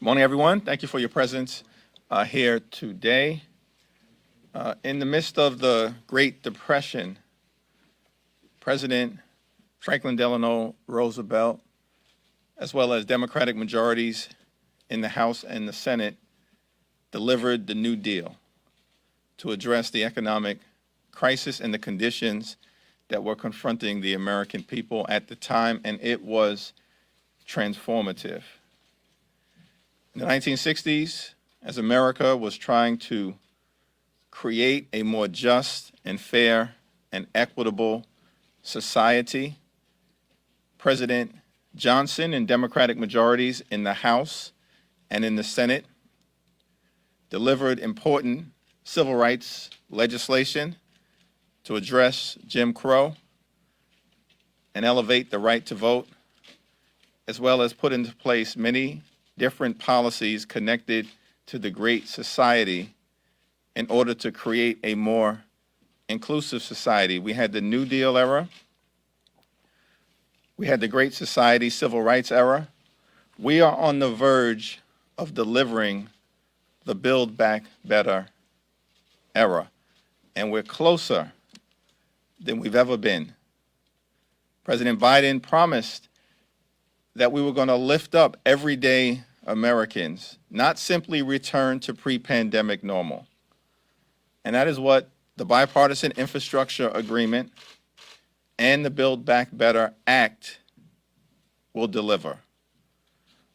Morning, everyone. Thank you for your presence here today. In the midst of the Great Depression, President Franklin Delano Roosevelt, as well as Democratic majorities in the House and the Senate, delivered the New Deal to address the economic crisis and the conditions that were confronting the American people at the time, and it was transformative. In the 1960s, as America was trying to create a more just and fair and equitable society, President Johnson and Democratic majorities in the House and in the Senate delivered important civil rights legislation to address Jim Crow and elevate the right to vote, as well as put into place many different policies connected to the Great Society in order to create a more inclusive society. We had the New Deal era. We had the Great Society Civil Rights era. We are on the verge of delivering the Build Back Better era, and we're closer than we've ever been. President Biden promised that we were going to lift up everyday Americans, not simply return to pre-pandemic normal. And that is what the Bipartisan Infrastructure Agreement and the Build Back Better Act will deliver.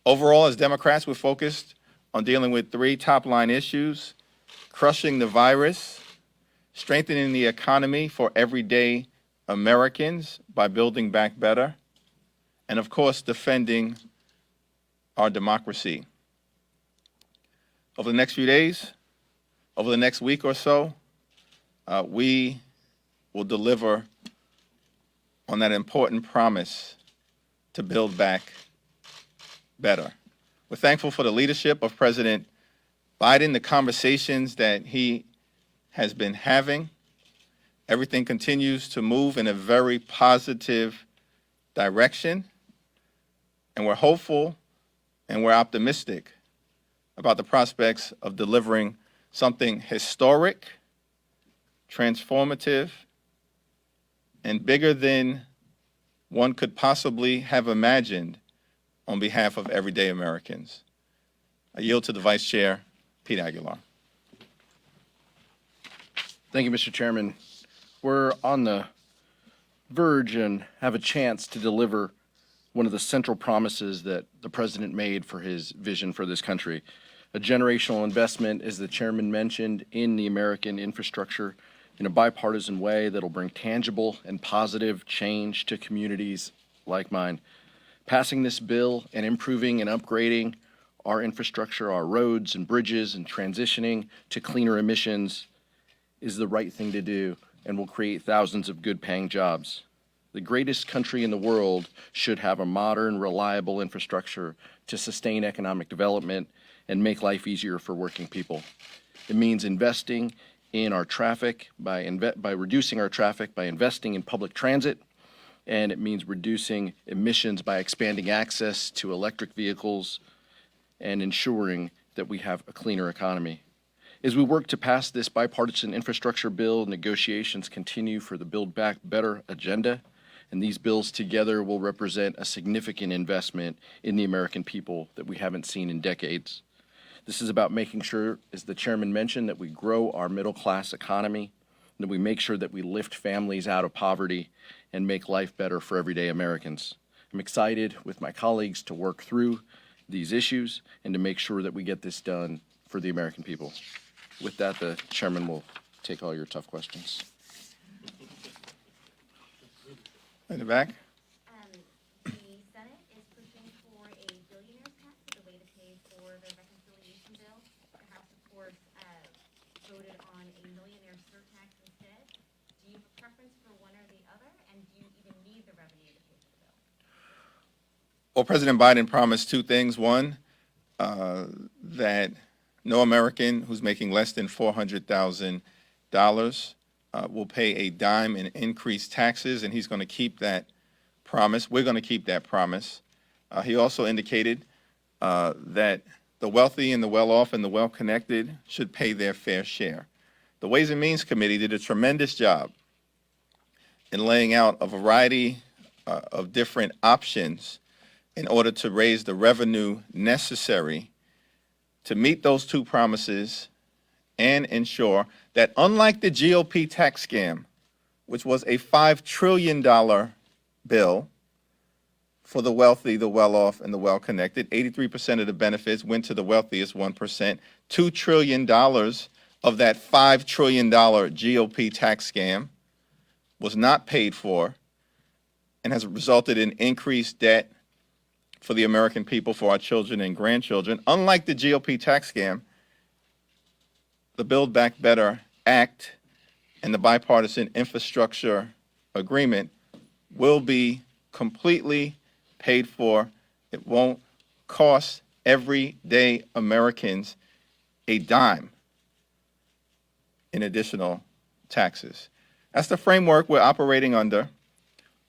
Overall, as Democrats, we're focused on dealing with three top-line issues: crushing the virus, strengthening the economy for everyday Americans by building back better, and of course, defending our democracy. Over the next few days, over the next week or so, we will deliver on that important promise to build back better. We're thankful for the leadership of President Biden, the conversations that he has been having. Everything continues to move in a very positive direction, and we're hopeful and we're optimistic about the prospects of delivering something historic, transformative, and bigger than one could possibly have imagined on behalf of everyday Americans. I yield to the Vice Chair, Pete Aguilar. Thank you, Mr. Chairman. We're on the verge and have a chance to deliver one of the central promises that the President made for his vision for this country. A generational investment, as the Chairman mentioned, in the American infrastructure in a bipartisan way that'll bring tangible and positive change to communities like mine. Passing this bill and improving and upgrading our infrastructure, our roads and bridges, and transitioning to cleaner emissions is the right thing to do and will create thousands of good-paying jobs. The greatest country in the world should have a modern, reliable infrastructure to sustain economic development and make life easier for working people. It means investing in our traffic by reducing our traffic by investing in public transit, and it means reducing emissions by expanding access to electric vehicles and ensuring that we have a cleaner economy. As we work to pass this bipartisan infrastructure bill, negotiations continue for the Build Back Better agenda, and these bills together will represent a significant investment in the American people that we haven't seen in decades. This is about making sure, as the Chairman mentioned, that we grow our middle-class economy, that we make sure that we lift families out of poverty and make life better for everyday Americans. I'm excited with my colleagues to work through these issues and to make sure that we get this done for the American people. With that, the Chairman will take all your tough questions. In the back. The Senate is pushing for a billionaire's tax as a way to pay for the reconciliation bill. The House, of course, voted on a millionaire surtax instead. Do you have a preference for one or the other, and do you even need the revenue to pay for the bill? Well, President Biden promised two things. One, that no American who's making less than $400,000 will pay a dime in increased taxes, and he's going to keep that promise. We're going to keep that promise. He also indicated that The wealthy and the well-off and the well-connected should pay their fair share. The Ways and Means Committee did a tremendous job in laying out a variety of different options in order to raise the revenue necessary to meet those two promises and ensure that, unlike the GOP tax scam, which was a $5 trillion bill for the wealthy, the well-off, and the well-connected, 83% of the benefits went to the wealthiest 1%. $2 trillion of that $5 trillion GOP tax scam was not paid for and has resulted in increased debt for the American people, for our children and grandchildren. Unlike the GOP tax scam, the Build Back Better Act and the bipartisan infrastructure agreement will be completely paid for. It won't cost everyday Americans a dime in additional taxes. That's the framework we're operating under.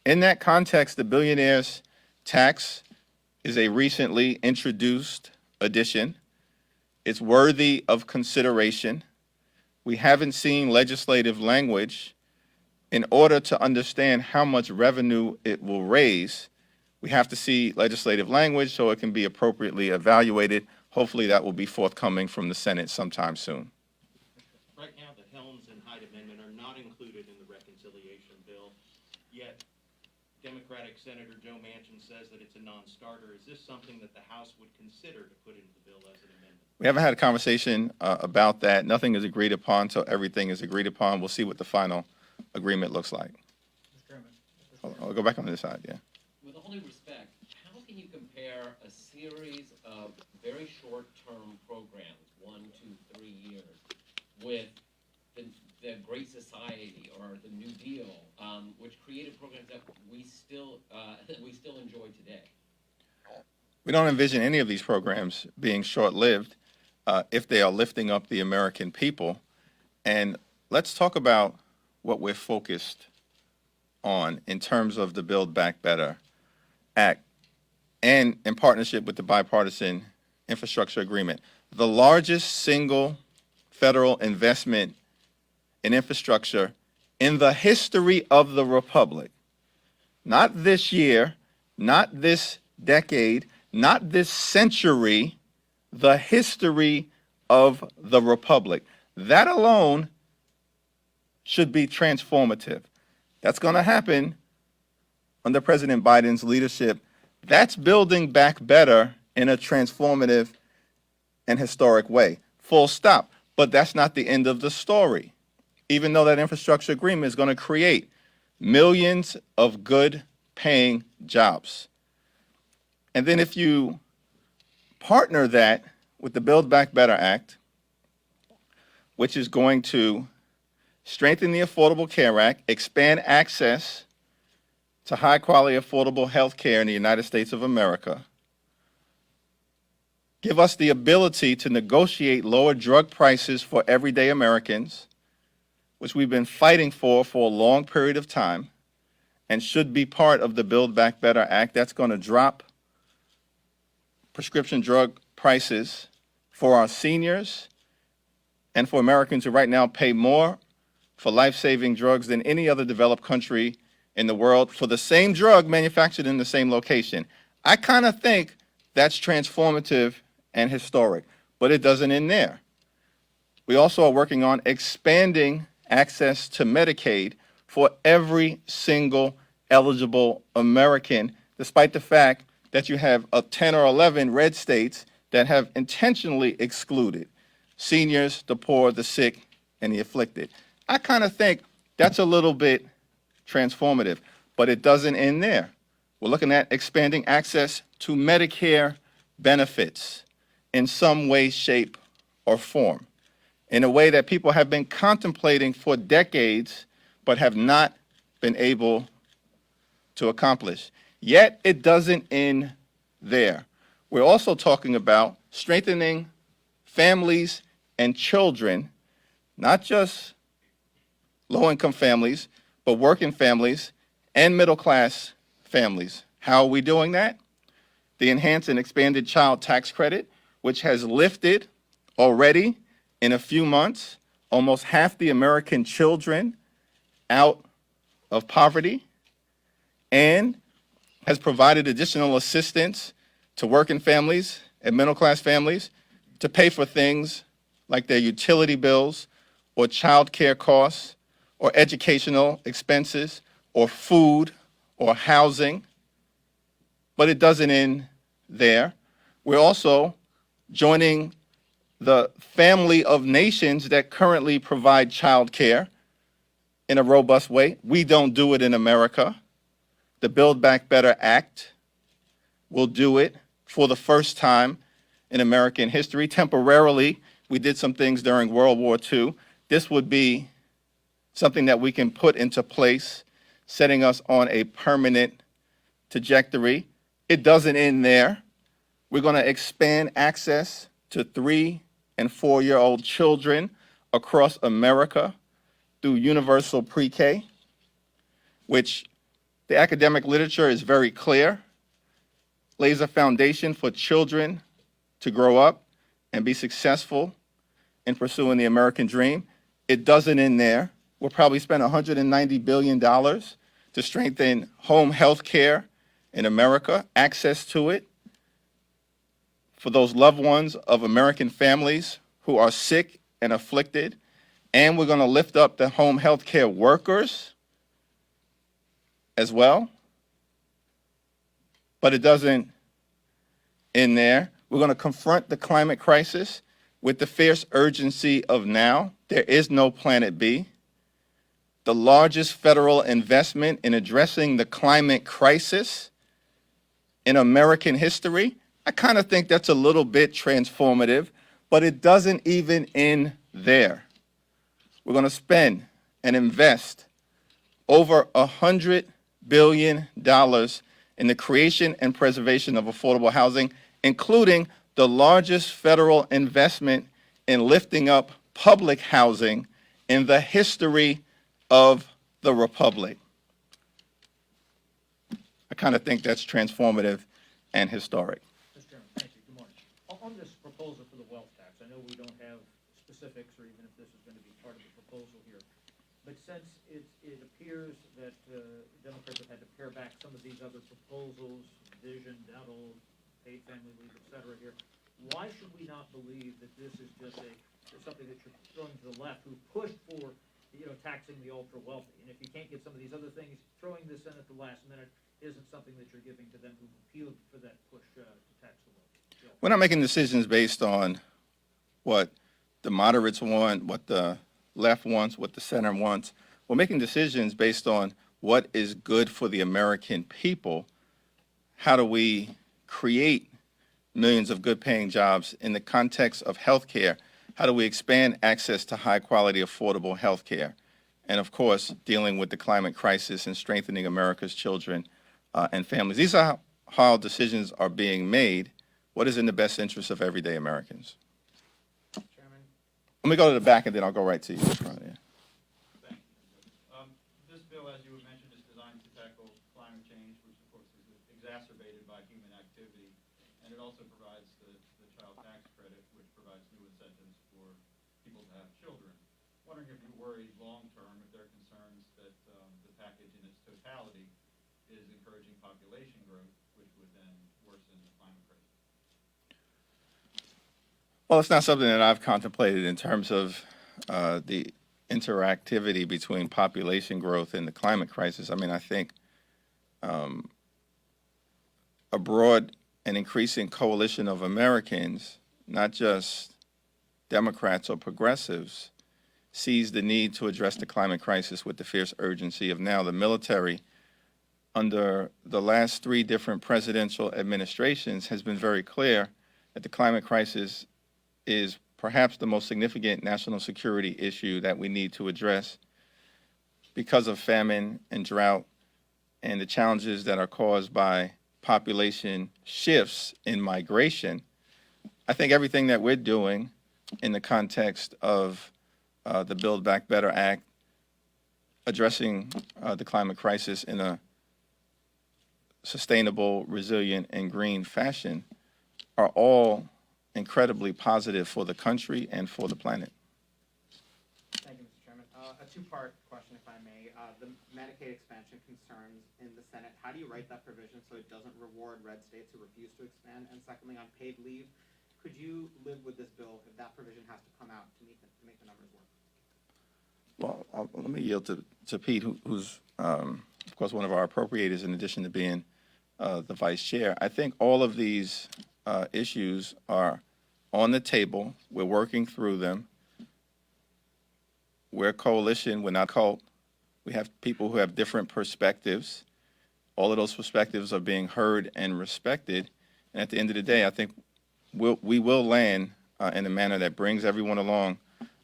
In that context, the billionaire's tax is a recently introduced addition. It's worthy of consideration. We haven't seen legislative language. In order to understand how much revenue it will raise, we have to see legislative language so it can be appropriately evaluated. Hopefully that will be forthcoming from the Senate sometime soon. Right now, the Helms and Hyde Amendment are not included in the reconciliation bill, yet Democratic Senator Joe Manchin says that it's a non-starter. Is this something that the House would consider to put into the bill as an amendment? We haven't had a conversation about that. Nothing is agreed upon until everything is agreed upon. We'll see what the final agreement looks like. Mr. Chairman. I'll go back on this side, yeah. With all due respect, how can you compare a series of very short-term programs, 1, 2, 3 years, with the Great Society or the New Deal, which created programs that we still enjoy today? We don't envision any of these programs being short-lived if they are lifting up the American people. And let's talk about what we're focused on in terms of the Build Back Better Act and in partnership with the bipartisan infrastructure agreement. The largest single federal investment in infrastructure in the history of the Republic. Not this year, not this decade, not this century, the history of the Republic. That alone should be transformative. That's going to happen under President Biden's leadership. That's building back better in a transformative and historic way. Full stop. But that's not the end of the story. Even though that infrastructure agreement is going to create millions of good paying jobs. And then if you partner that with the Build Back Better Act, which is going to strengthen the Affordable Care Act, expand access to high-quality, affordable health care in the United States of America, give us the ability to negotiate lower drug prices for everyday Americans, which we've been fighting for a long period of time, and should be part of the Build Back Better Act. That's going to drop prescription drug prices for our seniors and for Americans who right now pay more for life-saving drugs than any other developed country in the world for the same drug manufactured in the same location. I kind of think that's transformative and historic, but it doesn't end there. We also are working on expanding access to Medicaid for every single eligible American, despite the fact that you have 10 or 11 red states that have intentionally excluded seniors, the poor, the sick, and the afflicted. I kind of think that's a little bit transformative, but it doesn't end there. We're looking at expanding access to Medicare benefits in some way, shape, or form, in a way that people have been contemplating for decades, but have not been able to accomplish. Yet it doesn't end there. We're also talking about strengthening families and children, not just low-income families, but working families and middle-class families. How are we doing that? The enhanced and expanded child tax credit which has lifted already in a few months almost half the American children out of poverty and has provided additional assistance to working families and middle class families to pay for things like their utility bills or child care costs or educational expenses or food or housing. But it doesn't end there. We're also joining the family of nations that currently provide child care in a robust way. We don't do it in America. The Build Back Better Act will do it for the first time in American history. Temporarily, we did some things during World War II. This would be something that we can put into place, setting us on a permanent trajectory. It doesn't end there. We're going to expand access to 3- and 4-year-old children across America through universal pre-K, which the academic literature is very clear, lays a foundation for children to grow up and be successful in pursuing the American dream. It doesn't end there. We'll probably spend $190 billion to strengthen home health care in America, access to it for those loved ones of American families who are sick and afflicted. And we're going to lift up the home health care workers as well. But it doesn't end there. We're going to confront the climate crisis with the fierce urgency of now. There is no planet B. The largest federal investment in addressing the climate crisis in American history. I kind of think that's a little bit transformative, but it doesn't even end there. We're going to spend and invest over $100 billion in the creation and preservation of affordable housing, including the largest federal investment in lifting up public housing in the history of the Republic. I kind of think that's transformative and historic. Mr. Chairman, thank you. Good morning. On this proposal for the wealth tax, I know we don't have specifics or even if this is going to be part of the proposal here, but since it appears that Democrats have had to pare back some of these other proposals, vision, dental, paid family leave, et cetera here, why should we not believe that this is just something that you're throwing to the left, who pushed for, taxing the ultra wealthy? And if you can't get some of these other things, throwing this in at the last minute isn't something that you're giving to them who appealed for that push to tax the wealthy. We're not making decisions based on what the moderates want, what the left wants, what the center wants. We're making decisions based on what is good for the American people. How do we create millions of good-paying jobs in the context of healthcare? How do we expand access to high-quality, affordable healthcare? And, of course, dealing with the climate crisis and strengthening America's children and families. These are how decisions are being made. What is in the best interest of everyday Americans? Chairman? Let me go to the back, and then I'll go right to you. Thank you. This bill, as you mentioned, is designed to tackle climate change, which of course is exacerbated by human activity, and it also provides the child tax credit, which provides new incentives for people to have children. Wondering if you're worried long-term, if there are concerns that the package in its totality is encouraging population growth, which would then worsen the climate crisis. Well, it's not something that I've contemplated in terms of the interactivity between population growth and the climate crisis. I mean, I think a broad and increasing coalition of Americans, not just Democrats or progressives, sees the need to address the climate crisis with the fierce urgency of now. The military, under the last 3 different presidential administrations, has been very clear that the climate crisis is perhaps the most significant national security issue that we need to address because of famine and drought and the challenges that are caused by population shifts in migration. I think everything that we're doing in the context of the Build Back Better Act, addressing the climate crisis in a sustainable, resilient, and green fashion, are all incredibly positive for the country and for the planet. Thank you, Mr. Chairman. A two-part question, if I may. The Medicaid expansion concerns in the Senate. How do you write that provision so it doesn't reward red states who refuse to expand? And secondly, on paid leave, could you live with this bill if that provision has to come out to make the numbers work? Well, let me yield to Pete, who's, of course, one of our appropriators in addition to being the vice chair. I think all of these issues are on the table. We're working through them. We're a coalition. We're not cult. We have people who have different perspectives. All of those perspectives are being heard and respected. And at the end of the day, I think we will land in a manner that brings everyone along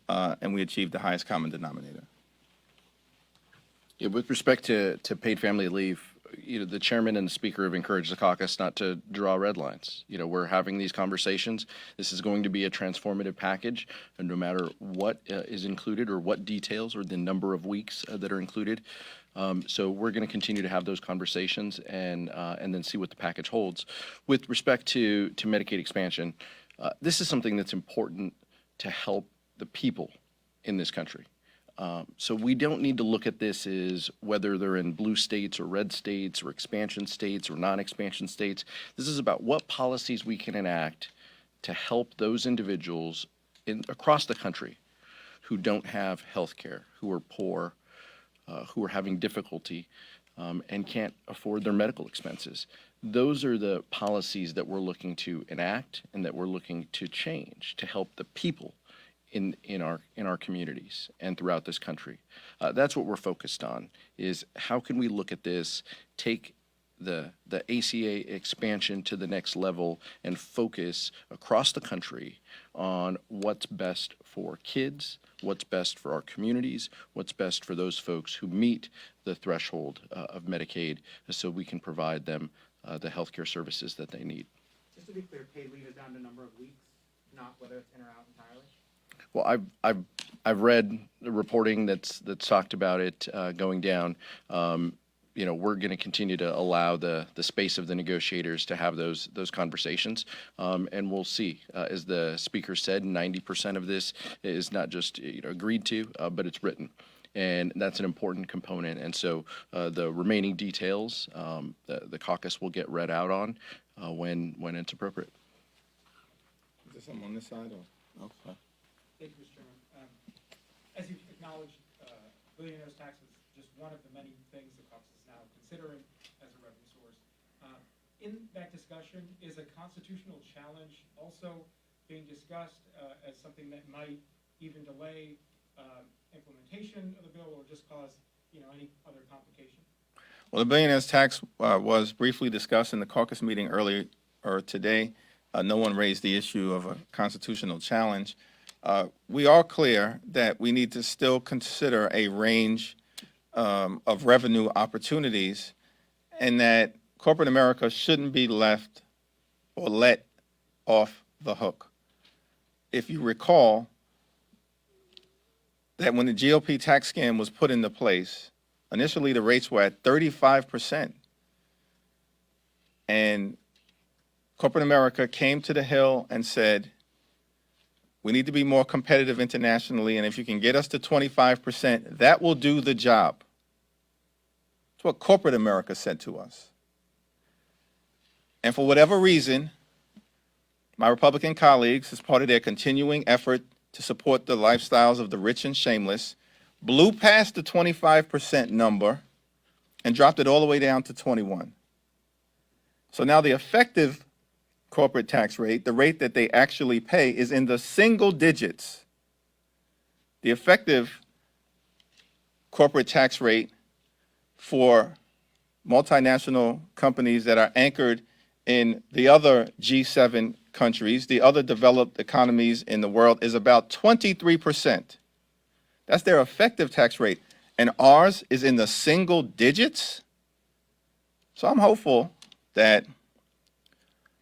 and we achieve the highest common denominator. Yeah, with respect to paid family leave, the chairman and the speaker have encouraged the caucus not to draw red lines. We're having these conversations. This is going to be a transformative package, and no matter what is included or what details or the number of weeks that are included. So we're going to continue to have those conversations and then see what the package holds. With respect to Medicaid expansion, this is something that's important to help the people in this country. So we don't need to look at this as whether they're in blue states or red states or expansion states or non-expansion states. This is about what policies we can enact to help those individuals across the country who don't have health care, who are poor, who are having difficulty and can't afford their medical expenses. Those are the policies that we're looking to enact and that we're looking to change to help the people in our communities and throughout this country. That's what we're focused on, is how can we look at this, take the ACA expansion to the next level and focus across the country on what's best for kids, what's best for our communities, what's best for those folks who meet the threshold of Medicaid, so we can provide them the health care services that they need. Just to be clear, paid leave is down to number of weeks, not whether it's in or out entirely? Well, I've read the reporting that's talked about it going down. We're going to continue to allow the space of the negotiators to have those conversations, and we'll see. As the speaker said, 90% of this is not just agreed to, but it's written, and that's an important component. And so the remaining details, the caucus will get read out on when it's appropriate. Is there something on this side or? Okay. Thank you, Mr. Chairman. As you've acknowledged, billionaires tax is just one of the many things the caucus is now considering as a revenue source. In that discussion, is a constitutional challenge also being discussed as something that might even delay implementation of the bill or just cause any other complication? Well, the billionaires tax was briefly discussed in the caucus meeting earlier today. No one raised the issue of a constitutional challenge. We are clear that we need to still consider a range of revenue opportunities and that corporate America shouldn't be left or let off the hook. If you recall that when the GOP tax scam was put into place, initially the rates were at 35%. And corporate America came to the Hill and said, we need to be more competitive internationally, and if you can get us to 25%, that will do the job. That's what corporate America said to us. And for whatever reason, my Republican colleagues, as part of their continuing effort to support the lifestyles of the rich and shameless, blew past the 25% number and dropped it all the way down to 21. So now the effective corporate tax rate, the rate that they actually pay, is in the single digits. The effective corporate tax rate for multinational companies that are anchored in the other G7 countries, the other developed economies in the world, is about 23%. That's their effective tax rate. And ours is in the single digits. So I'm hopeful that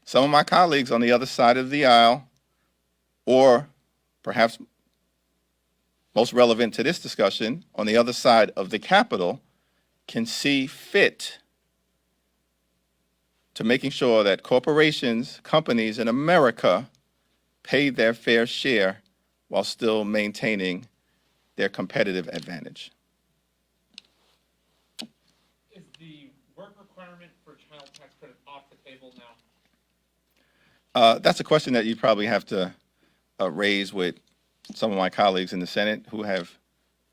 some of my colleagues on the other side of the aisle, or perhaps most relevant to this discussion, on the other side of the Capitol, can see fit to making sure that corporations, companies in America pay their fair share while still maintaining their competitive advantage. Is the work requirement for child tax credit off the table now? That's a question that you probably have to raise with some of my colleagues in the Senate who have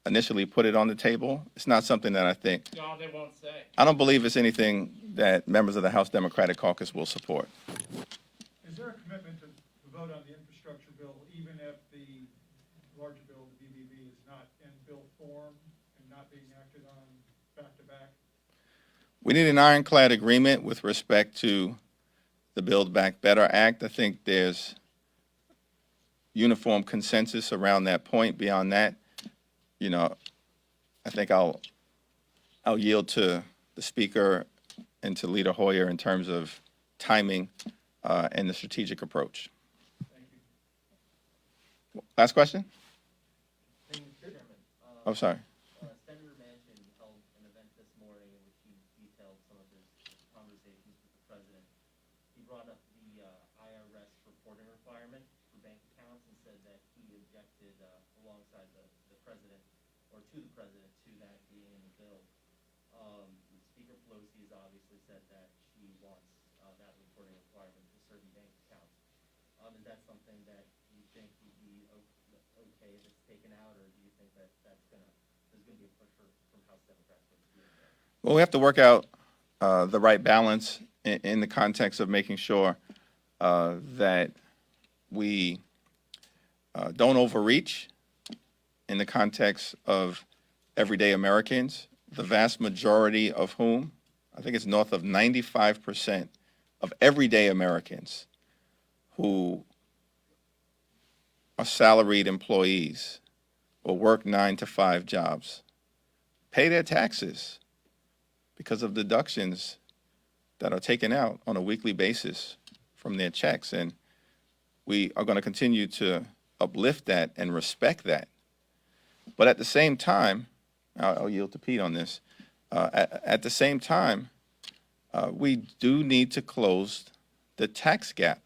initially put it on the table. It's not something that I think, No, they won't say. I don't believe it's anything that members of the House Democratic Caucus will support. Is there a commitment to vote on the infrastructure bill, even if the larger bill, the BBB, is not in bill form and not being acted on back to back? We need an ironclad agreement with respect to the Build Back Better Act. I think there's uniform consensus around that point. Beyond that, I think I'll yield to the Speaker and to Leader Hoyer in terms of timing and the strategic approach. Thank you. Last question? Mr. Chairman, Oh, sorry. Senator Manchin held an event this morning in which he detailed some of his conversations with the president. He brought up the IRS reporting requirement for bank accounts and said that he objected alongside the president, or to the president, to that being in the bill. Speaker Pelosi has obviously said that she wants that reporting requirement for certain bank accounts. Is that something that you think would be okay if it's taken out, or do you think that there's gonna be a push from House Democrats to do that? Well, we have to work out the right balance in the context of making sure that we don't overreach in the context of everyday Americans, the vast majority of whom, I think it's north of 95% of everyday Americans who are salaried employees or work 9-to-5 jobs pay their taxes because of deductions that are taken out on a weekly basis from their checks. And we are going to continue to uplift that and respect that. But at the same time, I'll yield to Pete on this. At the same time, we do need to close the tax gap,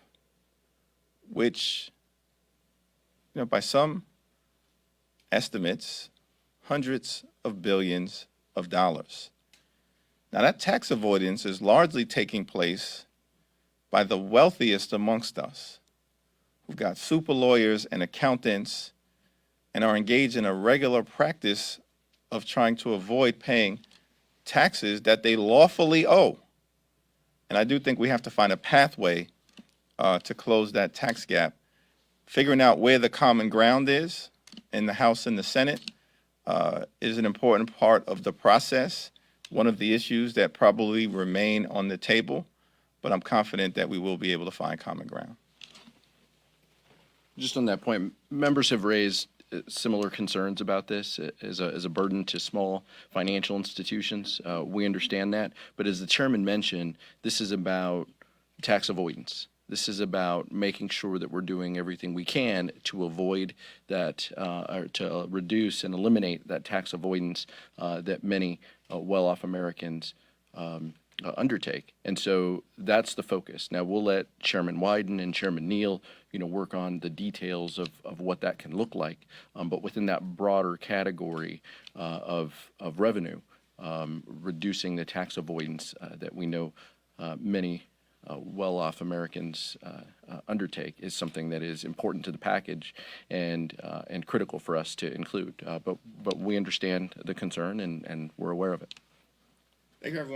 which, by some estimates, hundreds of billions of dollars. Now, that tax avoidance is largely taking place by the wealthiest amongst us, who've got super lawyers and accountants and are engaged in a regular practice of trying to avoid paying taxes that they lawfully owe. And I do think we have to find a pathway to close that tax gap. Figuring out where the common ground is in the House and the Senate is an important part of the process, one of the issues that probably remain on the table, but I'm confident that we will be able to find common ground. Just on that point, members have raised similar concerns about this as a burden to small financial institutions. We understand that, but as the chairman mentioned, this is about tax avoidance. This is about making sure that we're doing everything we can to avoid that, or to reduce and eliminate that tax avoidance that many well-off Americans undertake. And so that's the focus. Now, we'll let Chairman Wyden and Chairman Neal, work on the details of what that can look like. But within that broader category of revenue, reducing the tax avoidance that we know many well-off Americans undertake is something that is important to the package and critical for us to include. But we understand the concern and we're aware of it. Thank you, everyone.